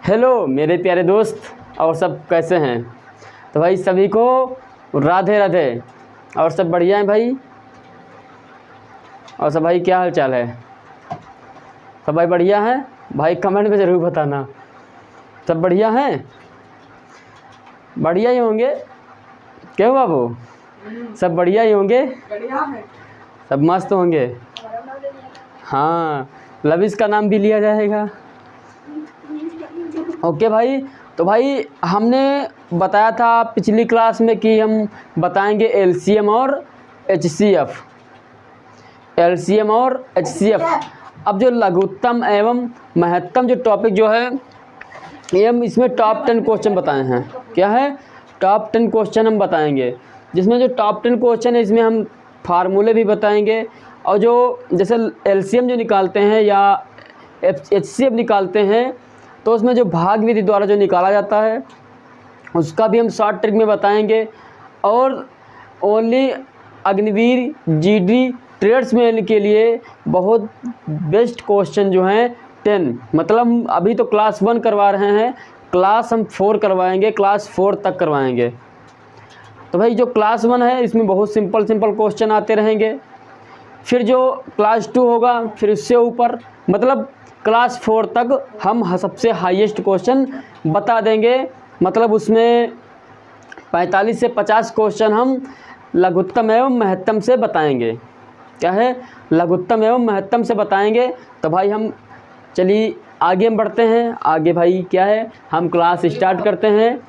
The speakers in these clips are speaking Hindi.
हेलो मेरे प्यारे दोस्त, और सब कैसे हैं? तो भाई सभी को राधे राधे। और सब बढ़िया हैं भाई? और सब भाई क्या हाल चाल है? सब भाई बढ़िया हैं भाई? कमेंट में ज़रूर बताना। सब बढ़िया हैं? बढ़िया ही होंगे। क्यों बाबू? सब बढ़िया ही होंगे? बढ़िया है। सब मस्त होंगे। हाँ, लविश का नाम भी लिया जाएगा। ओके भाई। तो भाई हमने बताया था पिछली क्लास में कि हम बताएंगे एलसीएम और एचसीएफ। एलसीएम और एचसीएफ। अब जो लघुत्तम एवं महत्तम जो टॉपिक जो है, ये हम इसमें टॉप 10 क्वेश्चन बताए हैं। क्या है? टॉप 10 क्वेश्चन हम बताएंगे, जिसमें जो टॉप 10 क्वेश्चन है इसमें हम फार्मूले भी बताएंगे, और जो जैसे एलसीएम जो निकालते हैं या एचसीएफ निकालते हैं, तो उसमें जो भाग विधि द्वारा जो निकाला जाता है उसका भी हम शॉर्ट ट्रिक में बताएंगे। और ओनली अग्निवीर जीडी ट्रेड्समैन के लिए बहुत बेस्ट क्वेश्चन जो हैं 10, मतलब हम अभी तो क्लास 1 करवा रहे हैं, क्लास हम 4 करवाएंगे, क्लास 4 तक करवाएंगे। तो भाई जो क्लास 1 है इसमें बहुत सिंपल क्वेश्चन आते रहेंगे, फिर जो क्लास 2 होगा फिर उससे ऊपर, मतलब क्लास 4 तक हम सबसे हाईएस्ट क्वेश्चन बता देंगे। मतलब उसमें 45 से 50 क्वेश्चन हम लघुत्तम एवं महत्तम से बताएंगे। क्या है? लघुत्तम एवं महत्तम से बताएंगे। तो भाई हम चलिए आगे हम बढ़ते हैं। आगे भाई क्या है, हम क्लास स्टार्ट करते हैं।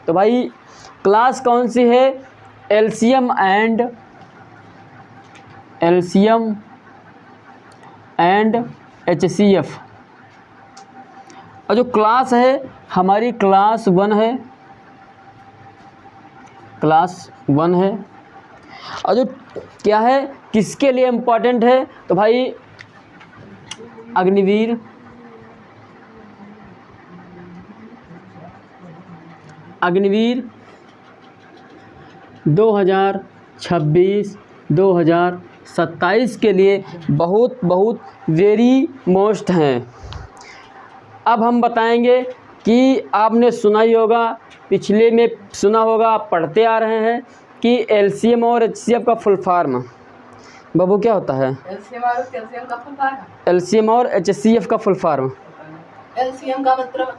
तो भाई क्लास कौन सी है? LCM and HCF. और जो क्लास है हमारी क्लास 1 है, क्लास 1 है। और जो क्या है, किसके लिए इम्पोर्टेंट है? तो भाई अग्निवीर, अग्निवीर 2026-2027 के लिए बहुत वेरी मोस्ट हैं। अब हम बताएंगे कि आपने सुना ही होगा, पिछले में सुना होगा, आप पढ़ते आ रहे हैं कि एलसीएम और एचसीएफ का फुल फॉर्म बाबू क्या होता है? एलसीएम और कैल्शियम का फुल फॉर्म। एलसीएम और एचसीएफ का फुल फॉर्म एलसीएम का मतलब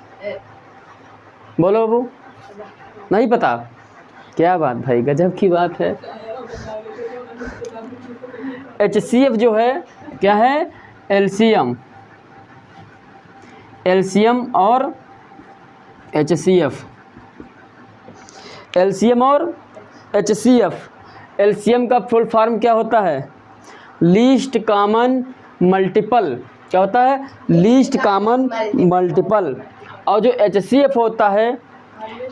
बोलो बाबू, नहीं पता? क्या बात भाई, गजब की बात है। एचसीएफ जो है क्या है? एलसीएम और एचसीएफ। एलसीएम और एचसीएफ। एलसीएम का फुल फॉर्म क्या होता है? Least common multiple. क्या होता है? Least common multiple. और जो एचसीएफ होता है,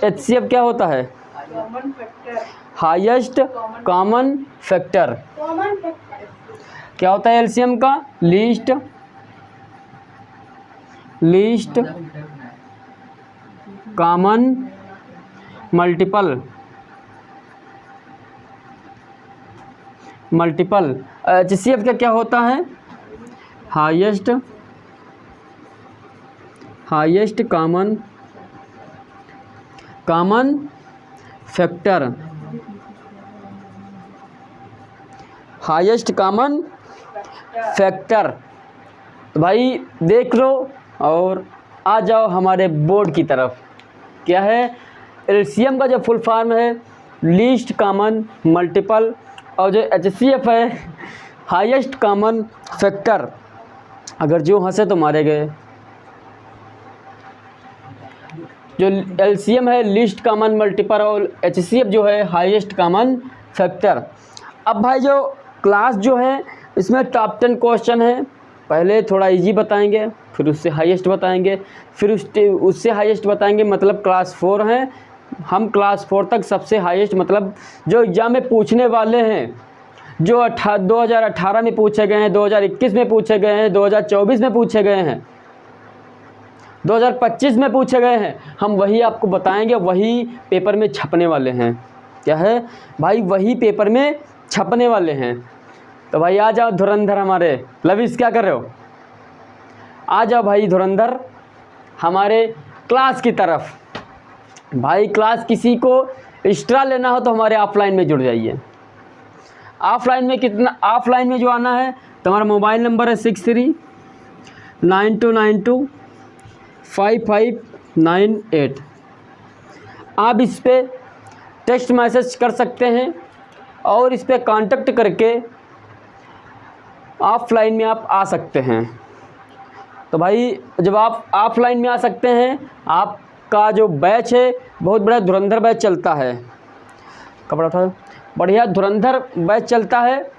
एचसीएफ क्या होता है? Common factor. Highest common factor. क्या होता है एलसीएम का? Least common multiple. एचसीएफ का क्या होता है? Highest common factor. Highest common factor. तो भाई देख लो और आ जाओ हमारे बोर्ड की तरफ। क्या है? एलसीएम का जो फुल फॉर्म है लीस्ट कॉमन मल्टीपल, और जो एचसीएफ है हाईएस्ट कॉमन फैक्टर। अगर जो हंसे तो मारे गए। जो एलसीएम है लीस्ट कॉमन मल्टीपल और एचसीएफ जो है हाईएस्ट कॉमन फैक्टर। अब भाई जो क्लास जो है इसमें टॉप 10 क्वेश्चन है। पहले थोड़ा इजी बताएंगे, फिर उससे हाईएस्ट बताएंगे, फिर उससे हाईएस्ट बताएंगे, मतलब क्लास 4 हैं हम। क्लास 4 तक सबसे हाईएस्ट, मतलब जो एग्ज़ाम में पूछने वाले हैं, जो 2018 में पूछे गए हैं, 2021 में पूछे गए हैं, 2024 में पूछे गए हैं, 2025 में पूछे गए हैं, हम वही आपको बताएंगे, वही पेपर में छपने वाले हैं। क्या है भाई? वही पेपर में छपने वाले हैं। तो भाई आ जाओ धुरंधर हमारे। लविश क्या कर रहे हो? आ जाओ भाई धुरंधर हमारे क्लास की तरफ। भाई क्लास किसी को एक्स्ट्रा लेना हो तो हमारे ऑफलाइन में जुड़ जाइए। ऑफलाइन में कितना, ऑफलाइन में जो आना है तो हमारा मोबाइल नंबर है 6392925598। आप इस पर टेक्स्ट मैसेज कर सकते हैं और इस पर कांटेक्ट करके ऑफलाइन में आप आ सकते हैं। तो भाई जब आप ऑफलाइन में आ सकते हैं, आपका जो बैच है बहुत बड़ा धुरंधर बैच चलता है। कपड़ा उठाओ, बढ़िया धुरंधर बैच चलता है।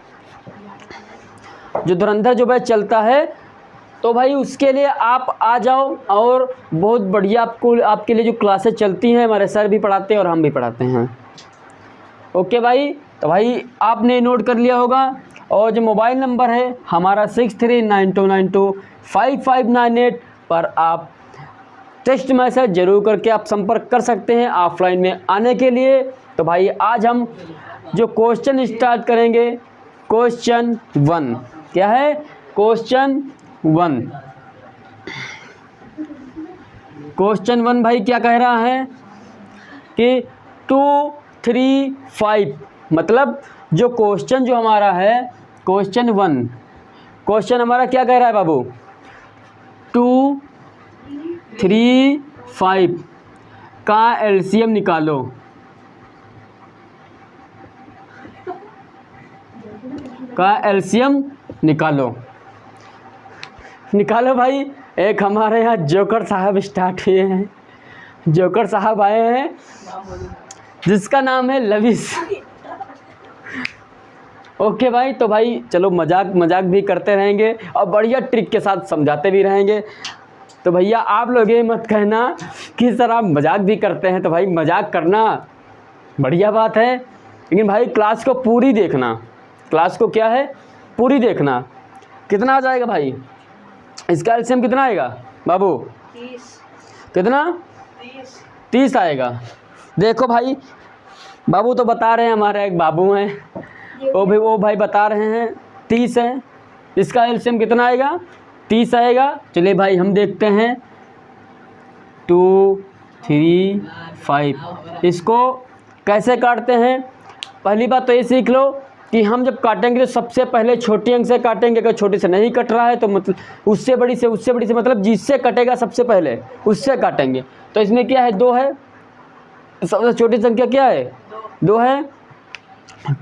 जो धुरंधर जो बैच चलता है तो भाई उसके लिए आप आ जाओ और बहुत बढ़िया आपके लिए जो क्लासेस चलती हैं, हमारे सर भी पढ़ाते हैं और हम भी पढ़ाते हैं। ओके भाई, तो भाई आपने नोट कर लिया होगा। और जो मोबाइल नंबर है हमारा 6392925598 पर आप टेक्स्ट मैसेज ज़रूर करके आप संपर्क कर सकते हैं ऑफलाइन में आने के लिए। तो भाई आज हम जो क्वेश्चन स्टार्ट करेंगे, क्वेश्चन 1 क्या है? क्वेश्चन 1। क्वेश्चन 1 भाई क्या कह रहा है कि 2 3 5, मतलब जो क्वेश्चन जो हमारा है क्वेश्चन 1, क्वेश्चन हमारा क्या कह रहा है बाबू? 2 3 5 का एलसीएम निकालो। का एलसीएम निकालो। निकालो भाई। एक हमारे यहाँ जोकर साहब स्टार्ट हुए हैं, जोकर साहब आए हैं जिसका नाम है लविश। ओके भाई, तो भाई चलो मजाक भी करते रहेंगे और बढ़िया ट्रिक के साथ समझाते भी रहेंगे। तो भैया आप लोग ये मत कहना कि सर आप मजाक भी करते हैं। तो भाई मजाक करना बढ़िया बात है, लेकिन भाई क्लास को पूरी देखना। क्लास को क्या है? पूरी देखना। कितना आ जाएगा भाई? इसका एलसीएम कितना आएगा बाबू? 30। कितना? 30 आएगा। देखो भाई, बाबू तो बता रहे हैं, हमारे एक बाबू हैं वो भाई बता रहे हैं 30 है। इसका एलसीएम कितना आएगा? 30 आएगा। चलिए भाई हम देखते हैं 2 3 5 इसको कैसे काटते हैं। पहली बात तो ये सीख लो कि हम जब काटेंगे तो सबसे पहले छोटी अंक से काटेंगे। अगर छोटी से नहीं कट रहा है तो मतलब उससे बड़ी से मतलब जिससे कटेगा सबसे पहले उससे काटेंगे। तो इसमें क्या है? 2 है। सबसे छोटी संख्या क्या है? 2 है।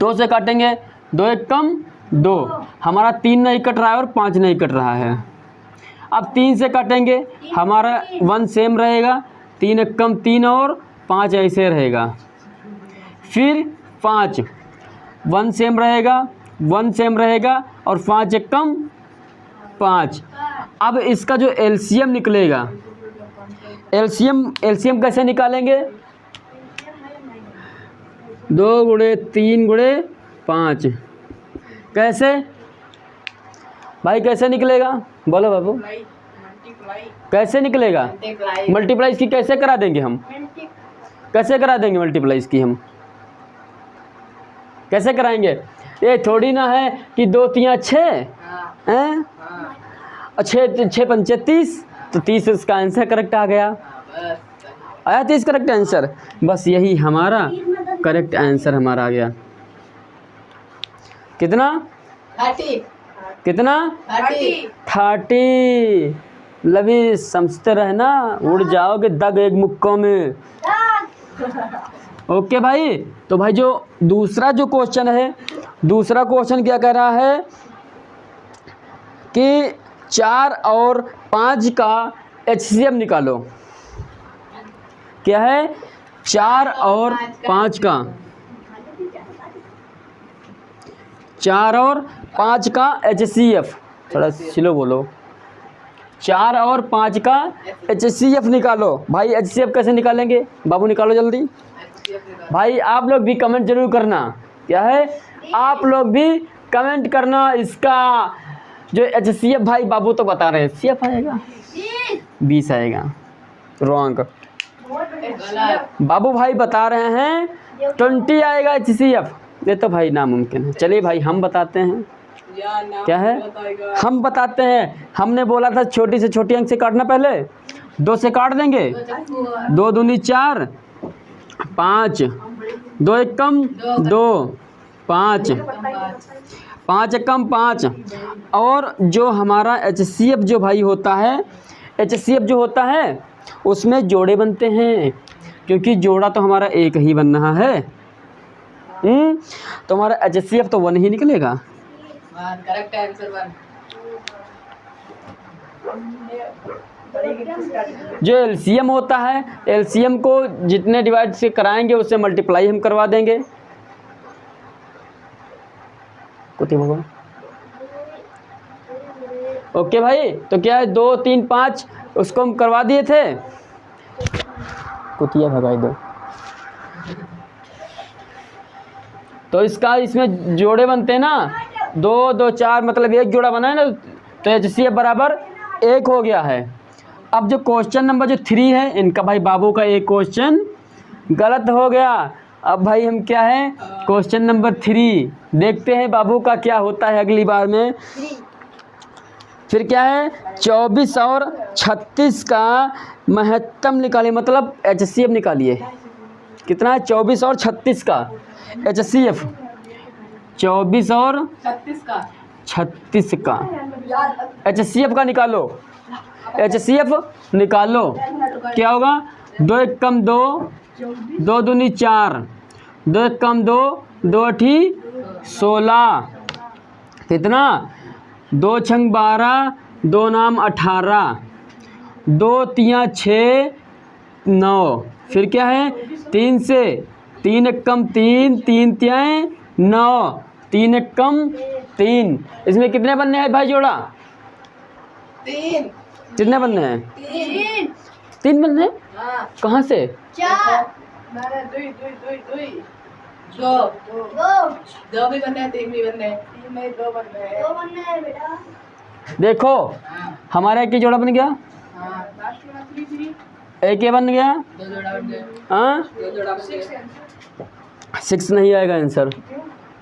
2 से काटेंगे, 2 एक कम 2। हमारा 3 नहीं कट रहा है और 5 नहीं कट रहा है। अब 3 से काटेंगे, हमारा 1 सेम रहेगा। 3 एक कम 3 और 5 ऐसे रहेगा। फिर 5 1 सेम रहेगा, 1 सेम रहेगा और 5 एक कम 5। अब इसका जो एलसीएम निकलेगा, एलसीएम कैसे निकालेंगे? 2 गुणे 3 गुणे 5। कैसे भाई? कैसे निकलेगा? बोलो बाबू, कैसे निकलेगा? मल्टीप्लाई इसकी कैसे करा देंगे हम? कैसे करा देंगे मल्टीप्लाई इसकी हम? कैसे कराएंगे? ये थोड़ी ना है कि 2 3 6 हैं, 6 5 30। तो 30 इसका आंसर करेक्ट आ गया। आया 30 करेक्ट आंसर। बस यही हमारा करेक्ट आंसर हमारा आ गया। कितना? 30। कितना? 30। लवी समझते रहना, उड़ जाओगे दग एक मुक्कों में। ओके भाई, तो भाई जो दूसरा जो क्वेश्चन है, दूसरा क्वेश्चन क्या कह रहा है कि 4 और 5 का एचसीएफ निकालो। क्या है? 4 और 5 का, 4 और 5 का एचसीएफ। थोड़ा स्लो बोलो। 4 और 5 का एचसीएफ निकालो। भाई एचसीएफ कैसे निकालेंगे बाबू? निकालो जल्दी भाई। आप लोग भी कमेंट जरूर करना। क्या है? आप लोग भी कमेंट करना। इसका जो एचसीएफ भाई बाबू तो बता रहे हैं सीएफ आएगा 20 आएगा। रॉन्ग। बाबू भाई बता रहे हैं 20 आएगा एचसीएफ। ये तो भाई नामुमकिन है। चलिए भाई हम बताते हैं। क्या है? हम बताते हैं। हमने बोला था छोटी से छोटी अंक से काटना पहले, 2 से काट देंगे, 2 दूनी 4, 5, 2 एक कम 2, 5, 5 एक कम 5। और जो हमारा HCF जो भाई होता है, HCF जो होता है उसमें जोड़े बनते हैं, क्योंकि जोड़ा तो हमारा एक ही बन रहा है। तो हमारा HCF तो 1 ही निकलेगा। Correct answer 1। जो LCM होता है, LCM को जितने डिवाइड से कराएंगे उससे मल्टीप्लाई हम करवा देंगे। ओके भाई, तो क्या है 2, 3, 5 उसको हम करवा दिए थे, कुतिया भगाई दो। तो इसका इसमें जोड़े बनते हैं ना, 2, 2, 4 मतलब एक जोड़ा बना है ना, तो HCF बराबर 1 हो गया है। अब जो क्वेश्चन नंबर जो 3 है, इनका भाई बाबू का एक क्वेश्चन गलत हो गया। अब भाई हम क्या है, क्वेश्चन नंबर 3 देखते हैं बाबू का क्या होता है अगली बार में। फिर क्या है, 24 और 36 का महत्तम निकालिए, मतलब HCF निकालिए। कितना है, 24 और 36 का HCF, 24 और 36 का HCF का निकालो, HCF निकालो। क्या होगा, 2 एक कम 2, 2 दूनी 4, 2 एक कम 2, 2 अठी 16, कितना, 2 छंग 12, 2 नाम 18, 2 तियाँ 6, 9। फिर क्या है, 3 से 3 एक कम 3, 3 तियाँ 9, 3 एक कम 3। इसमें कितने बनने हैं भाई जोड़ा, 3। कितने बनने हैं, 3 बनने हैं। कहाँ से, 2 भी बनने हैं, 3 भी बनने हैं, 3 नहीं 2 बनने हैं बेटा। देखो हमारा एक ही जोड़ा बन गया, एक ही बन गया, 2 जोड़ा बन गए। हाँ 2 जोड़ा बन गए। 6 नहीं आएगा आंसर,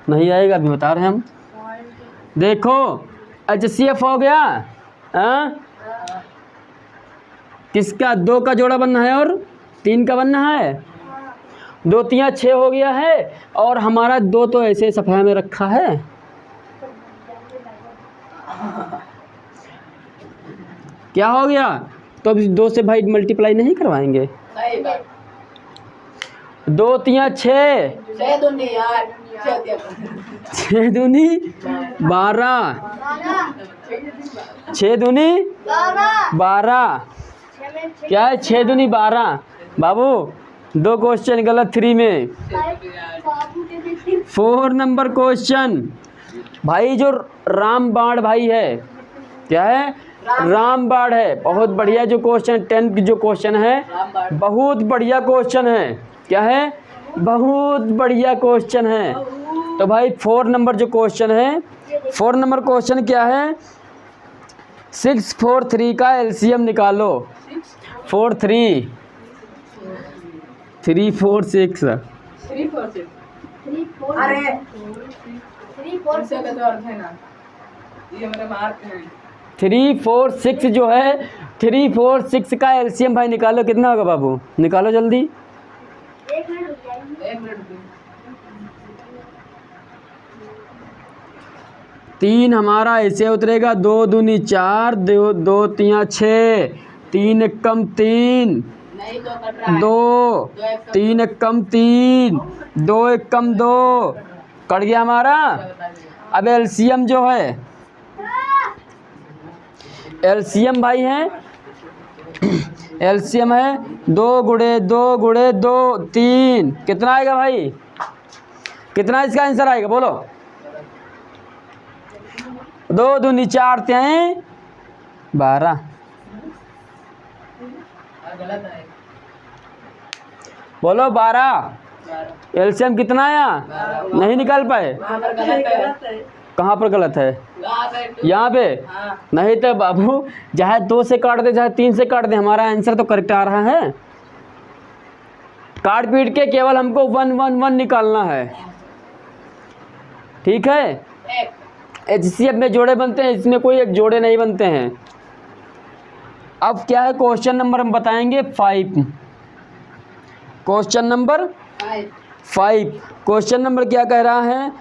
नहीं आएगा, अभी बता रहे हैं हम। देखो HCF हो गया, हाँ किसका, 2 का जोड़ा बनना है और 3 का बनना है, 2 तियाँ 6 हो गया है, और हमारा 2 तो ऐसे सफाया में रखा है। क्या हो गया, तो अभी 2 से भाई मल्टीप्लाई नहीं करवाएंगे, सही बात। 2 तियाँ 6, 6 दूनी यार, 6 दूनी 12, 6 दूनी 12, क्या है 6 दूनी 12। बाबू 2 क्वेश्चन गलत 3 में। 4 नंबर क्वेश्चन, भाई जो रामबाण भाई है, क्या है, रामबाण है, बहुत बढ़िया जो क्वेश्चन 10 की जो क्वेश्चन है, बहुत बढ़िया क्वेश्चन है। क्या है, बहुत बढ़िया क्वेश्चन है। तो भाई 4 नंबर जो क्वेश्चन है, 4 नंबर क्वेश्चन क्या है, 6, 4, 3 का LCM निकालो। 4, 3, 3, 4, 6, 3, 4, 6। अरे 3, 4 से का तो अर्थ है ना, ये मेरे मार्क हैं। 3, 4, 6 जो है, 3, 4, 6 का LCM भाई निकालो, कितना होगा बाबू, निकालो जल्दी। 1 मिनट 3 हमारा ऐसे उतरेगा, 2 दूनी 4, 2 तियाँ 6, 3 एक कम 3, नहीं, 2 कट रहा है। 2, 3 एक कम 3, 2 एक कम 2, कट गया हमारा। अब LCM जो है, LCM भाई है, LCM है 2 गुणे 2 गुणे 2, 3, कितना आएगा भाई, कितना इसका आंसर आएगा बोलो। 2 दूनी 4 तियाँ 12, गलत है, बोलो 12। LCM कितना आया, नहीं निकाल पाए, वहाँ पर गलत है। कहाँ पर गलत है, वहाँ पे यहाँ पे। हाँ। नहीं तो बाबू चाहे 2 से काट दे चाहे 3 से काट दे, हमारा आंसर तो करेक्ट आ रहा है। काट पीट के केवल हमको 1, 1, 1 निकालना है, ठीक है। HCF में जोड़े बनते हैं, इसमें कोई एक जोड़े नहीं बनते हैं। अब क्या है, क्वेश्चन नंबर हम बताएंगे 5। Question number 5। क्वेश्चन नंबर क्या कह रहा है,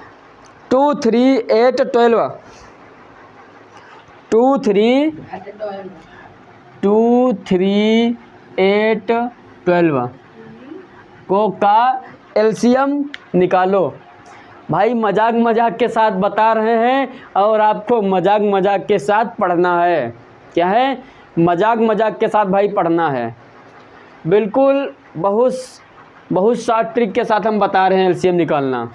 2 3 8 12 2 3 8 12 को का एलसीएम निकालो। भाई मजाक मजाक के साथ बता रहे हैं और आपको मजाक मजाक के साथ पढ़ना है। क्या है, मजाक मजाक के साथ भाई पढ़ना है। बिल्कुल बहुत शॉर्ट ट्रिक के साथ हम बता रहे हैं एलसीएम निकालना।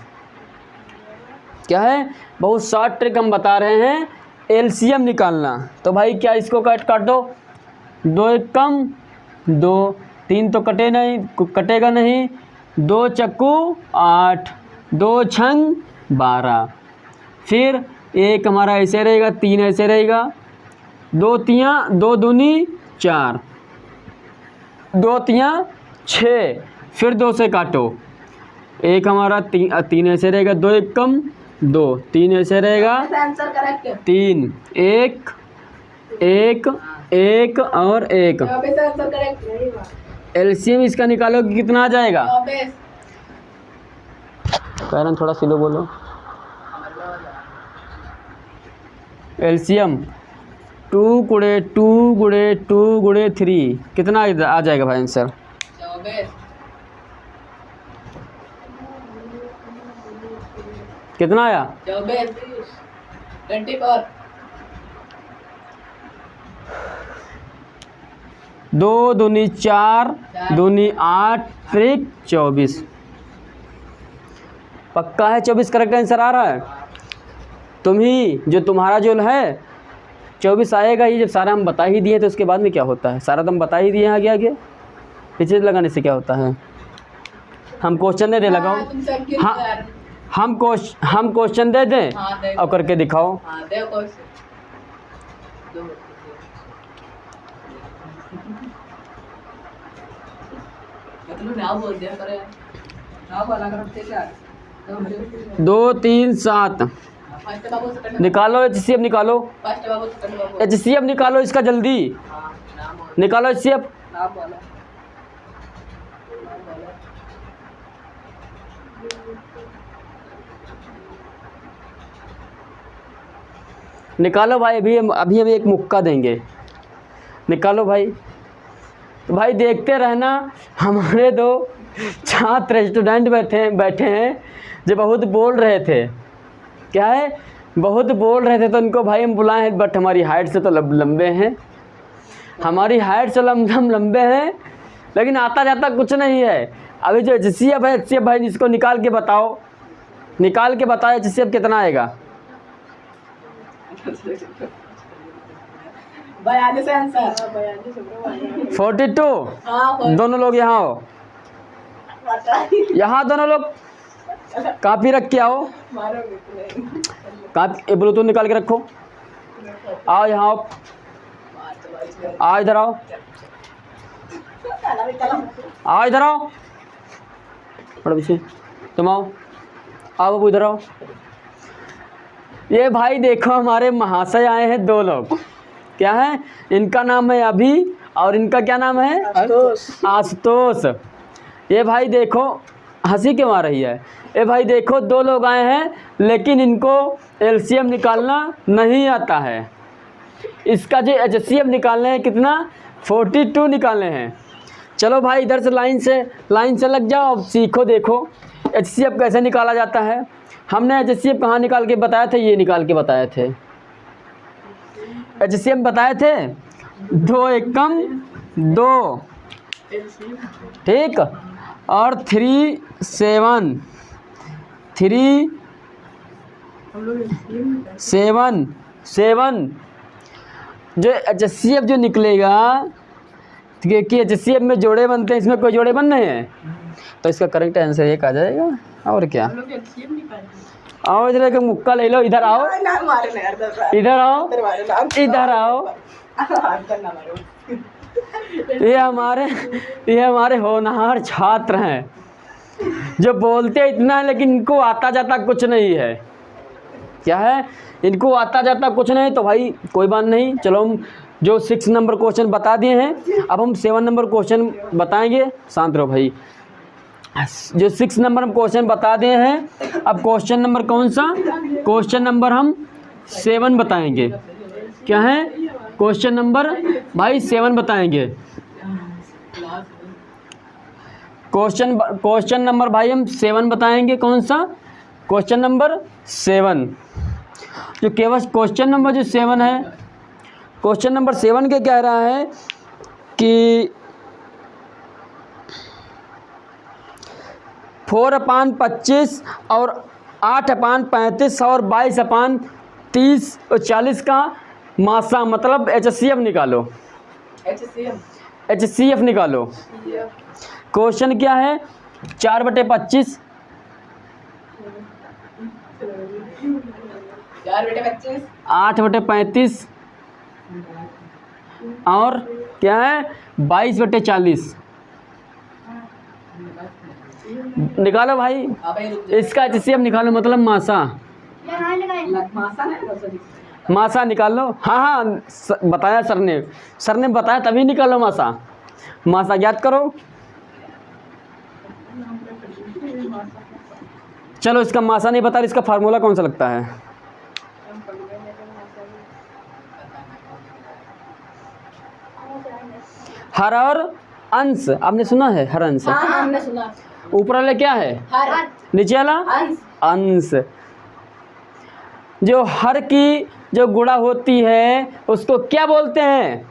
क्या है, बहुत शॉर्ट ट्रिक हम बता रहे हैं एलसीएम निकालना। तो भाई क्या इसको काट दो, 2 एक कम 2, 3 तो कटेगा नहीं, 2 चक्कू 8, 2 छंग 12, फिर एक हमारा ऐसे रहेगा, 3 ऐसे रहेगा, 2 तियाँ 2 दूनी 4, 2 तियाँ 6, फिर 2 से काटो, एक हमारा 3 ऐसे रहेगा, 2 एक कम 2, 3 ऐसे रहेगा, 3 1 1 1 और 1। एलसीएम इसका निकालो कि कितना आ जाएगा। कारण थोड़ा स्लो बोलो। एलसीएम 2 गुणे 2 गुणे 2 गुणे 3 कितना आ जाएगा भाई आंसर। कितना आया, 24। 2 दूनी 4 दूनी 8 3 24। पक्का है 24 करेक्ट आंसर आ रहा है। तुम्हारा जो है 24 आएगा ही। जब सारा हम बता ही दिए तो उसके बाद में क्या होता है, सारा तो हम बता ही दिए आगे आगे, पीछे लगाने से क्या होता है। हम क्वेश्चन दे लगाओ। हाँ, हम क्वेश्चन दे दें और करके दिखाओ। दो 3 7 निकालो, एचसीएफ निकालो, एचसीएफ निकालो इसका जल्दी निकालो एचसीएफ। निकालो भाई, अभी हम एक मुक्का देंगे, निकालो भाई। तो भाई देखते रहना, हमारे 2 छात्र स्टूडेंट बैठे हैं जो बहुत बोल रहे थे। क्या है, बहुत बोल रहे थे, तो उनको भाई हम बुलाए हैं, बट हमारी हाइट से तो लंबे हैं, हमारी हाइट से हम लंबे हैं, लेकिन आता जाता कुछ नहीं है। अभी जो एचसीएफ है, एचसीएफ भाई इसको निकाल के बताओ एचसीएफ कितना आएगा। 42। दोनों लोग यहाँ आओ, यहाँ दोनों लोग कापी रख के आओ, कापी ब्लूटूथ निकाल के रखो। आओ यहाँ आओ इधर आओ इधर आओ, बड़ा पीछे तुम आओ बाबू इधर आओ। ये भाई देखो हमारे महाशय आए हैं 2 लोग। क्या है, इनका नाम है अभी और इनका क्या नाम है, आशुतोष। ये भाई देखो हंसी क्यों आ रही है। ये भाई देखो 2 लोग आए हैं, लेकिन इनको एलसीएम निकालना नहीं आता है। इसका जो एचसीएफ निकालने हैं कितना, 42 निकालने हैं। चलो भाई इधर से लाइन से लग जाओ, अब सीखो, देखो एचसीएफ कैसे निकाला जाता है। हमने एचसीएफ कहाँ निकाल के बताए थे, ये निकाल के बताए थे। एचसीएफ बताए थे 2 एकम 2, ठीक, और 3 7 जो एचसीएफ जो निकलेगा, क्योंकि एचसीएफ में जोड़े बनते हैं, इसमें कोई जोड़े बन रहे हैं, तो इसका करेक्ट आंसर 1 आ जाएगा। और क्या, आओ इधर एक मुक्का ले लो, इधर आओ इधर आओ इधर आओ। ये हमारे होनहार छात्र हैं जो बोलते इतना है, लेकिन इनको आता जाता कुछ नहीं है। क्या है, इनको आता जाता कुछ नहीं। तो भाई कोई बात नहीं, चलो हम जो 6 नंबर क्वेश्चन बता दिए हैं, अब हम 7 नंबर क्वेश्चन बताएंगे। शांत रहो भाई। जो 6 नंबर हम क्वेश्चन बता दिए हैं, अब क्वेश्चन नंबर कौन सा? क्वेश्चन नंबर हम 7 बताएंगे। क्या है? क्वेश्चन नंबर भाई 7 बताएंगे। क्वेश्चन नंबर भाई हम 7 बताएंगे। कौन सा? Question number 7। जो केवल क्वेश्चन नंबर जो 7 है, क्वेश्चन नंबर 7 के कह रहा है कि 4/25 और 8/35 और 22/30 और 40 का मासा मतलब HCF निकालो। HCF निकालो। क्वेश्चन क्या है? 4/25 8/35 और क्या है 22/40 निकालो भाई। इसका HCF निकालो मतलब मासा। मासा निकालो। हाँ बताया सर ने बताया तभी निकालो मासा। मासा याद करो। चलो इसका मासा नहीं बता, इसका फार्मूला कौन सा लगता है? हर और अंश। आपने सुना है हर अंश? हाँ हमने सुना। ऊपर वाले क्या है? हर। नीचे वाला अंश। जो हर की जो गुणा होती है उसको क्या बोलते हैं?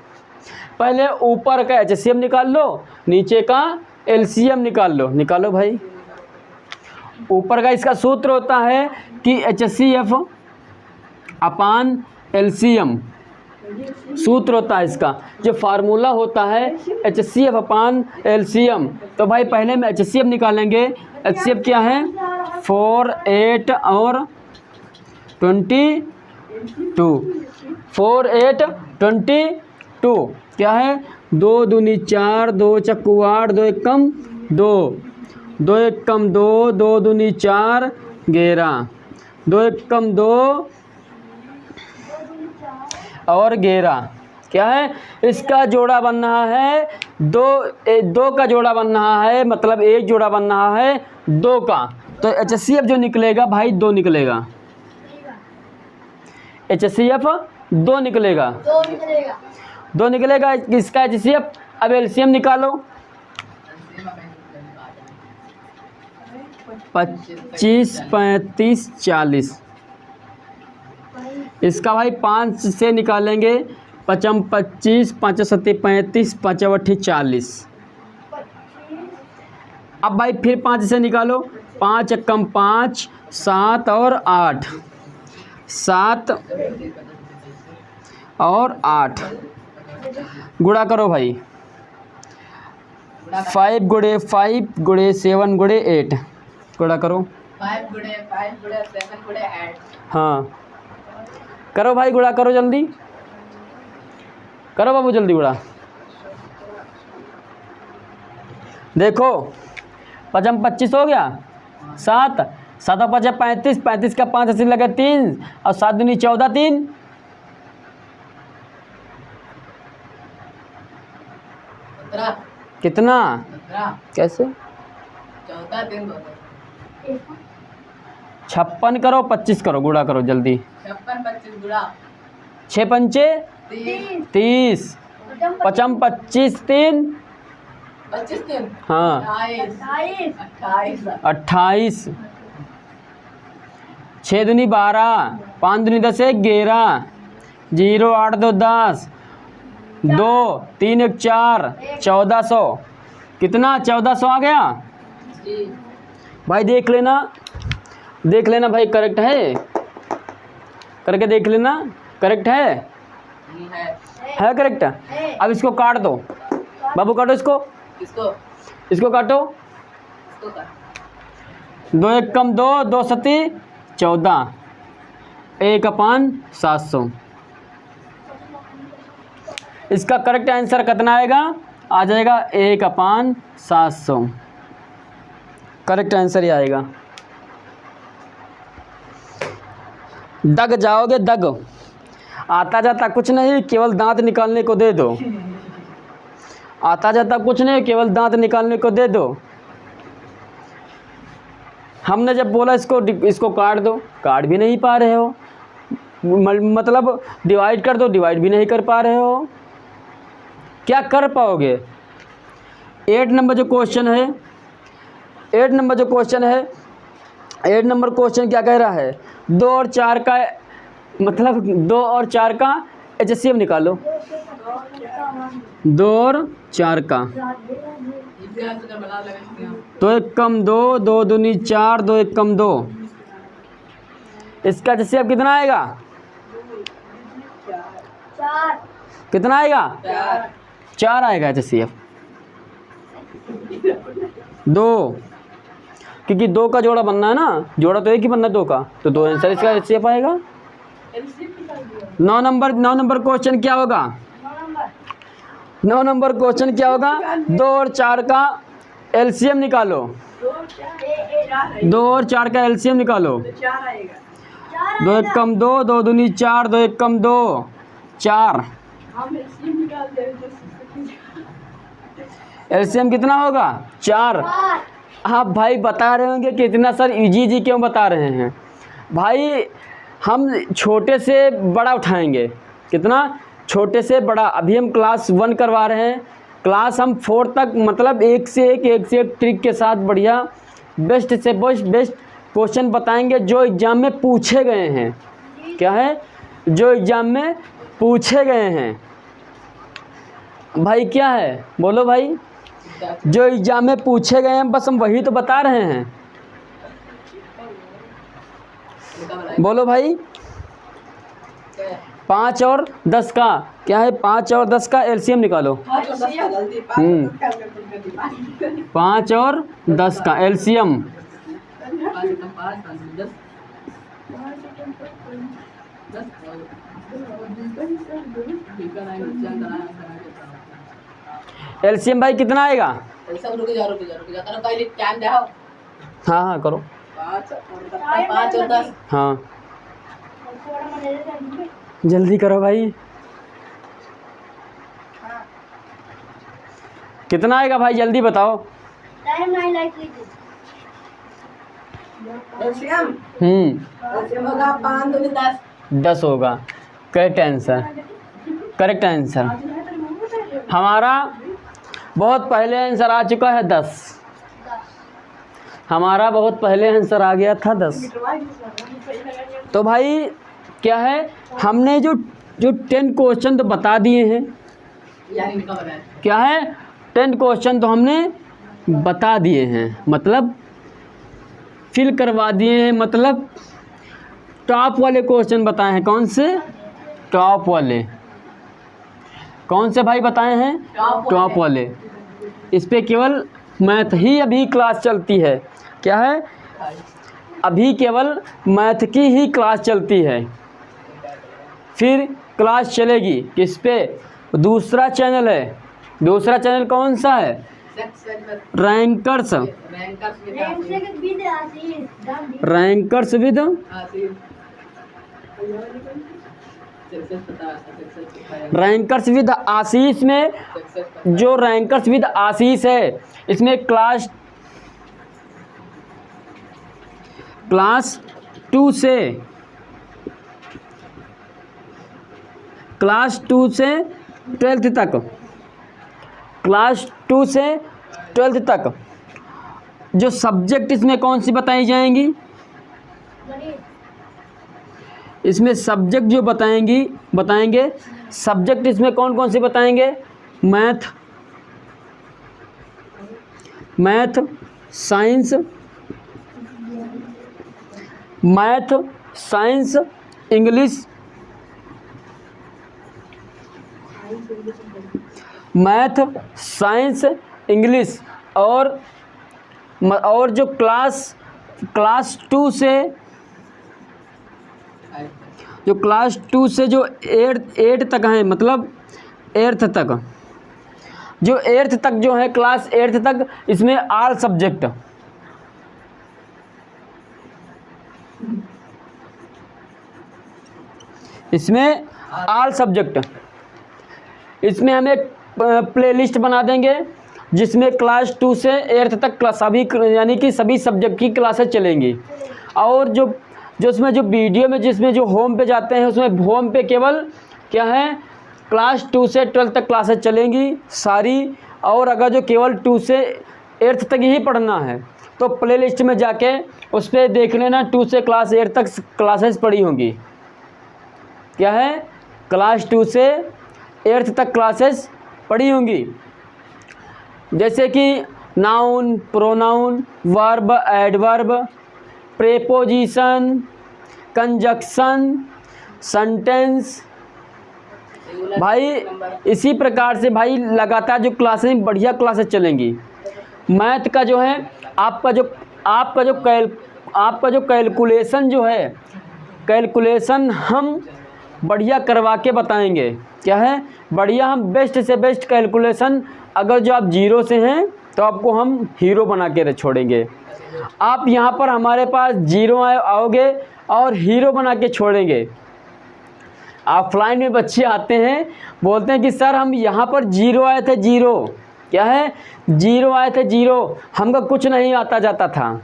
पहले ऊपर का HCF निकाल लो, नीचे का LCM निकाल लो। निकालो भाई। ऊपर का इसका सूत्र होता है कि HCF अपान LCM। सूत्र होता है इसका, जो फार्मूला होता है HCF अपान LCM। तो भाई पहले में HCF निकालेंगे। HCF क्या है? 4, 8 और 22। 4, 8, 22 क्या है? 2 दूनी 4, 2 चक्कू 8, 2 एक कम 2, 2 एक कम 2, 2 दूनी 4 11, 2 एक कम 2 और 11 क्या है? इसका जोड़ा बन रहा है 2 का जोड़ा बन रहा है, मतलब एक जोड़ा बन रहा है 2 का। तो HCF जो निकलेगा भाई 2 निकलेगा। HCF 2 निकलेगा। 2 निकलेगा इसका HCF। अब LCM निकालो। 25, 35, 40। इसका भाई 5 से निकालेंगे। 5 25, 5 7 35, 5 8 40। अब भाई फिर 5 से निकालो। 5 कम 5, 7 और 8, 7 और 8 गुणा करो भाई। 5 गुणे 5 गुणे 7 गुणे 8 गुणा करो। 5 गुणे 7 गुणे 8। हाँ करो भाई, गुणा करो जल्दी करो बाबू, जल्दी गुणा। देखो 5 25 हो गया। 7 7 5 35, 35 का 5 80 लगे 3 और 7 दूनी 14 3 17। कितना? 17। कैसे? 14 3 56 करो 25 करो, गुणा करो जल्दी। 56 25 गुणा 6 पंचे 30, 5 25 3 25 3 हाँ 28, 6 दूनी 12, 5 दूनी 10 11, 0 8 2 10, 2 3 1 4, 1400। कितना? 1400 आ गया जी। भाई। देख लेना भाई, करेक्ट है? करके देख लेना, करेक्ट है? है करेक्ट। अब इसको काट दो बाबू, काटो इसको। इसको काटो। 2 एक कम 2, 2 सती 14, 1/700। इसका करेक्ट आंसर कितना आएगा? आ जाएगा 1/700। करेक्ट आंसर ही आएगा। दग जाओगे दग। आता जाता कुछ नहीं, केवल दांत निकालने को दे दो। आता जाता कुछ नहीं, केवल दांत निकालने को दे दो। हमने जब बोला इसको काट दो, काट भी नहीं पा रहे हो। मतलब डिवाइड कर दो, डिवाइड भी नहीं कर पा रहे हो। क्या कर पाओगे? 8 नंबर जो क्वेश्चन है, 8 नंबर जो क्वेश्चन है, 8 नंबर क्वेश्चन क्या कह रहा है? 2 और 4 का मतलब 2 और 4 का HCF निकालो। 2 और 4 का, तो 1 कम 2, 2 दूनी 4, 2 1 कम 2। इसका HCF कितना आएगा? 4 कितना आएगा? 4 आएगा HCF। 2, क्योंकि 2 का जोड़ा बनना है ना, जोड़ा तो एक ही बनना है 2 का, तो 2 आंसर इसका HCF आएगा। 9 नंबर क्वेश्चन क्या होगा? 9 नंबर क्वेश्चन क्या होगा? 2 और 4 का LCM निकालो। 2 और 4 का LCM निकालो। 2 1 कम 2, 2 दूनी 4, 2 1 कम 2, 4। LCM कितना होगा? 4। आप भाई बता रहे होंगे कि इतना सर इजी क्यों बता रहे हैं? भाई हम छोटे से बड़ा उठाएंगे। कितना? छोटे से बड़ा। अभी हम क्लास 1 करवा रहे हैं, क्लास हम 4 तक, मतलब एक से एक ट्रिक के साथ बढ़िया बेस्ट से बेस्ट क्वेश्चन बताएंगे जो एग्ज़ाम में पूछे गए हैं। क्या है? जो एग्ज़ाम में पूछे गए हैं। भाई क्या है? बोलो भाई। जो एग्ज़ाम में पूछे गए हैं बस हम वही तो बता रहे हैं। बोलो भाई। 5 और 10 का क्या है? 5 और 10 का LCM निकालो। 5 और 10 का LCM। LCM भाई कितना आएगा? हाँ करो। 5 और 10। हाँ जल्दी करो भाई। कितना आएगा भाई? जल्दी बताओ। टाइम नहीं लाइक लीजिए। होगा 5 दूनी 10। 10 होगा। Correct answer, correct answer. हमारा बहुत पहले आंसर आ चुका है 10। हमारा बहुत पहले आंसर आ गया था 10। तो भाई क्या है, हमने जो 10 क्वेश्चन तो बता दिए हैं। क्या है? 10 क्वेश्चन तो हमने बता दिए हैं, मतलब फिल करवा दिए हैं, मतलब टॉप वाले क्वेश्चन बताए हैं। कौन से? टॉप वाले। कौन से भाई बताए हैं? टॉप वाले। इस पे केवल मैथ ही अभी क्लास चलती है। क्या है? अभी केवल मैथ की ही क्लास चलती है। फिर क्लास चलेगी किस पे? दूसरा चैनल है। दूसरा चैनल कौन सा है? Rankers. Rankers with rankers with Ashish में जो रैंकर्स विद आशीष है, इसमें क्लास 2 से क्लास 2 से 12th तक, क्लास 2 से 12th तक जो सब्जेक्ट इसमें कौन सी बताई जाएंगी? इसमें सब्जेक्ट जो बताएंगे सब्जेक्ट इसमें कौन कौन से बताएंगे? Math science, English, math science English. और जो क्लास 2 से जो 8 तक हैं, मतलब 8th तक, जो 8th तक जो है, क्लास 8th तक, इसमें ऑल सब्जेक्ट। इसमें ऑल सब्जेक्ट। इसमें हम एक प्लेलिस्ट बना देंगे जिसमें क्लास 2 से 8th तक सभी यानी कि सभी सब्जेक्ट की क्लासेस चलेंगी। और जो उसमें जो वीडियो में जिसमें जो होम पे जाते हैं उसमें होम पे केवल क्या है क्लास 2 से 12th तक क्लासेस चलेंगी सारी। और अगर जो केवल 2 से 8th तक ही पढ़ना है तो प्लेलिस्ट में जाके उस पर देख लेना 2 से क्लास 8 तक क्लासेस पढ़ी होंगी। क्या है क्लास 2 से 8th तक क्लासेस पढ़ी होंगी। जैसे कि noun, pronoun, verb, adverb, preposition, conjunction, sentence. भाई इसी प्रकार से भाई लगातार जो क्लासें बढ़िया क्लासेस चलेंगी। मैथ का जो है आपका जो कैलकुलेशन जो है कैलकुलेशन हम बढ़िया करवा के बताएंगे। क्या है बढ़िया हम बेस्ट से बेस्ट कैलकुलेशन। अगर जो आप जीरो से हैं तो आपको हम हीरो बना के छोड़ेंगे। आप यहाँ पर हमारे पास जीरो आओगे और हीरो बना के छोड़ेंगे। ऑफलाइन में बच्चे आते हैं बोलते हैं कि सर हम यहाँ पर जीरो आए थे, जीरो क्या है जीरो आए थे, जीरो हमको कुछ नहीं आता जाता था।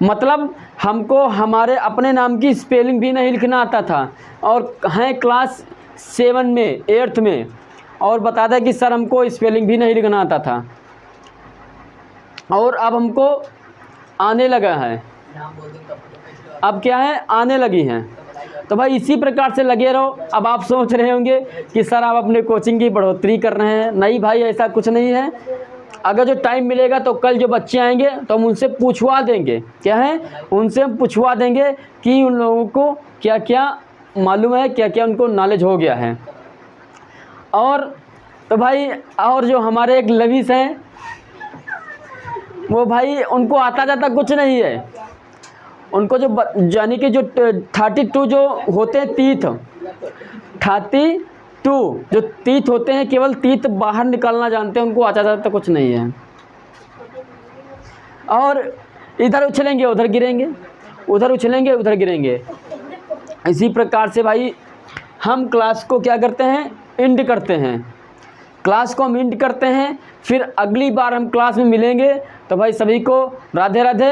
मतलब हमको हमारे अपने नाम की स्पेलिंग भी नहीं लिखना आता था और हैं क्लास 7 में 8th में और बताता है कि सर हमको स्पेलिंग भी नहीं लिखना आता था और अब हमको आने लगा है। अब क्या है आने लगी हैं। तो भाई इसी प्रकार से लगे रहो। अब आप सोच रहे होंगे कि सर आप अपने कोचिंग की बढ़ोतरी कर रहे हैं। नहीं भाई ऐसा कुछ नहीं है। अगर जो टाइम मिलेगा तो कल जो बच्चे आएंगे तो हम उनसे पूछवा देंगे। क्या है उनसे हम पूछवा देंगे कि उन लोगों को क्या क्या मालूम है, क्या क्या उनको नॉलेज हो गया है। और तो भाई और जो हमारे एक लवीस हैं वो भाई उनको आता जाता कुछ नहीं है। उनको जो यानी कि जो 32 जो होते हैं तीत 32 जो तीत होते हैं केवल तीत बाहर निकालना जानते हैं। उनको आता जाता कुछ नहीं है और इधर उछलेंगे उधर गिरेंगे, उधर उछलेंगे उधर गिरेंगे। इसी प्रकार से भाई हम क्लास को क्या करते हैं एंड करते हैं। क्लास को हम एंड करते हैं। फिर अगली बार हम क्लास में मिलेंगे तो भाई सभी को राधे राधे।